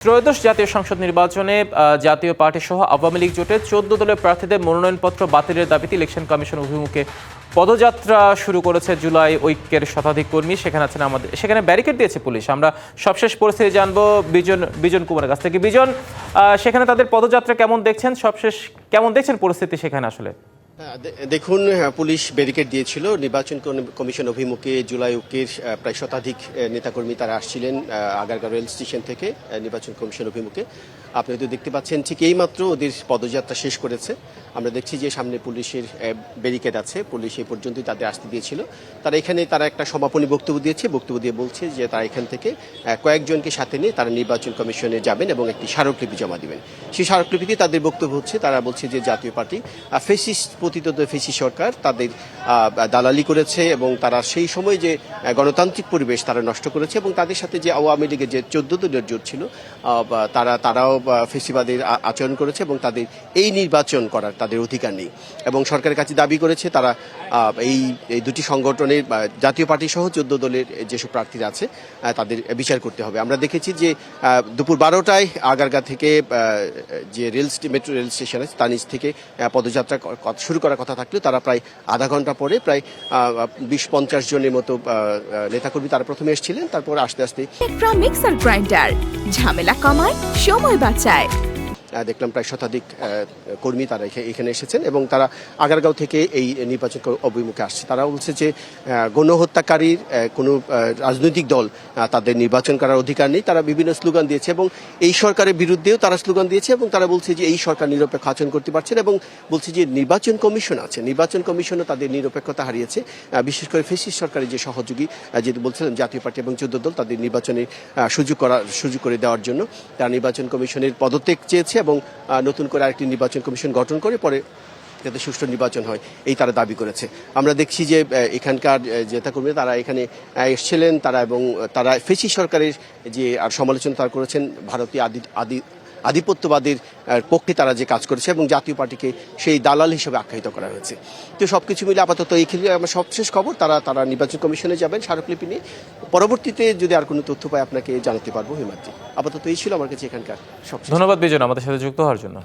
ত্রয়োদশ জাতীয় সংসদ নির্বাচনে জাতীয় পার্টি সহ আওয়ামী লীগ জোটের ১৪ দলের প্রার্থীদের মনোনয়নপত্র বাতিলের দাবিতে ইলেকশন কমিশন অভিমুখে পদযাত্রা শুরু করেছে জুলাই ঐক্যের শতাধিক কর্মী। সেখানে ব্যারিকেড দিয়েছে পুলিশ। আমরা সবশেষ পরিস্থিতি জানবো বিজন কুমারের কাছ থেকে। বিজন, সেখানে তাদের পদযাত্রা কেমন দেখছেন? কেমন দেখছেন পরিস্থিতি সেখানে আসলে? দেখুন, পুলিশ ব্যারিকেড দিয়েছিল। নির্বাচন কমিশন অভিমুখে জুলাই ঐক্যের প্রায় শতাধিক নেতাকর্মী তারা আসছিলেন আগারগাঁও রেল স্টেশন থেকে নির্বাচন কমিশন অভিমুখে। আপনি হয়তো দেখতে পাচ্ছেন ঠিক এইমাত্র ওদের পদযাত্রা শেষ করেছে। আমরা দেখছি যে সামনে পুলিশের ব্যারিকেড আছে, পুলিশ এই পর্যন্তই তাদের আসতে দিয়েছিল। তারা একটা সমাপনী বক্তব্য দিয়েছে। বক্তব্য দিয়ে বলছে যে তারা এখান থেকে কয়েকজনকে সাথে নিয়ে তারা নির্বাচন কমিশনে যাবেন এবং একটি স্মারকলিপি জমা দিবেন। সেই স্মারকলিপিতে তাদের বক্তব্য হচ্ছে, তারা বলছে যে জাতীয় পার্টি ফেসিস্ট ফেসি সরকার তাদের দালালি করেছে এবং তারা সেই সময় যে গণতান্ত্রিক পরিবেশ তারা নষ্ট করেছে এবং তাদের সাথে যে আওয়ামী লীগের যে ১৪ দলের জোট ছিল তারাও ফেসিবাদের আচরণ করেছে এবং তাদের এই নির্বাচন করার তাদের অধিকার নেই এবং সরকারের কাছে দাবি করেছে তারা এই দুটি সংগঠনের জাতীয় পার্টি সহ ১৪ দলের যেসব প্রার্থীরা আছে তাদের বিচার করতে হবে। আমরা দেখেছি যে দুপুর ১২টায় আগারগাঁ থেকে যে মেট্রো রেল স্টেশন আছে তার নিচ থেকে পদযাত্রা শুরু করার কথা থাকলেও তারা প্রায় আধা ঘন্টা পরে প্রায় ২০-৫০ জনের মতো নেতাকর্মী তারা প্রথমে এসেছিলেন, তারপর আস্তে আস্তে মিক্সার গ্রাইন্ডার ঝামেলা কমায়, সময় বাঁচায়। দেখলাম প্রায় শতাধিক কর্মী তারা এখানে এসেছেন এবং তারা আগারগাঁও থেকে এই নির্বাচন অভিমুখে আসছে। তারা বলছে যে গণহত্যাকারীর কোনো রাজনৈতিক দল তাদের নির্বাচন করার অধিকার নেই। তারা বিভিন্ন স্লোগান দিয়েছে এবং এই সরকারের বিরুদ্ধেও তারা স্লোগান দিয়েছে এবং তারা বলছে যে এই সরকার নিরপেক্ষ আচরণ করতে পারছে না এবং বলছে যে নির্বাচন কমিশন আছে, নির্বাচন কমিশনও তাদের নিরপেক্ষতা হারিয়েছে। বিশেষ করে ফেসিস্ট সরকারের যে সহযোগী যেহেতু বলছিলেন জাতীয় পার্টি এবং ১৪ দল তাদের নির্বাচনে সুযোগ করে দেওয়ার জন্য তারা নির্বাচন কমিশনের পদত্যাগ চেয়েছে এবং নতুন করে আরেকটি নির্বাচন কমিশন গঠন করে পরে যাতে সুষ্ঠু নির্বাচন হয় এই তারা দাবি করেছে। আমরা দেখছি যে এখানকার নেতাকর্মীরা তারা এখানে এসেছিলেন তারা ফেসিস্ট সরকারের যে সমালোচনা তারা করেছেন, ভারতীয় আধিপত্যবাদের পক্ষে তারা যে কাজ করেছে এবং জাতীয় পার্টিকে সেই দালাল হিসেবে আখ্যায়িত করা হয়েছে। তো সবকিছু মিলে আপাতত এই ক্ষেত্রে আমার সবশেষ খবর তারা নির্বাচন কমিশনে যাবেন স্মারকলিপি নিয়ে। পরবর্তীতে যদি আর কোনো তথ্য পাই আপনাকে জানাতে পারবো। হিমাদ্রি, আপাতত এই ছিল আমার কাছে এখানকার সবশেষ। ধন্যবাদ বিজন আমাদের সাথে যুক্ত হওয়ার জন্য।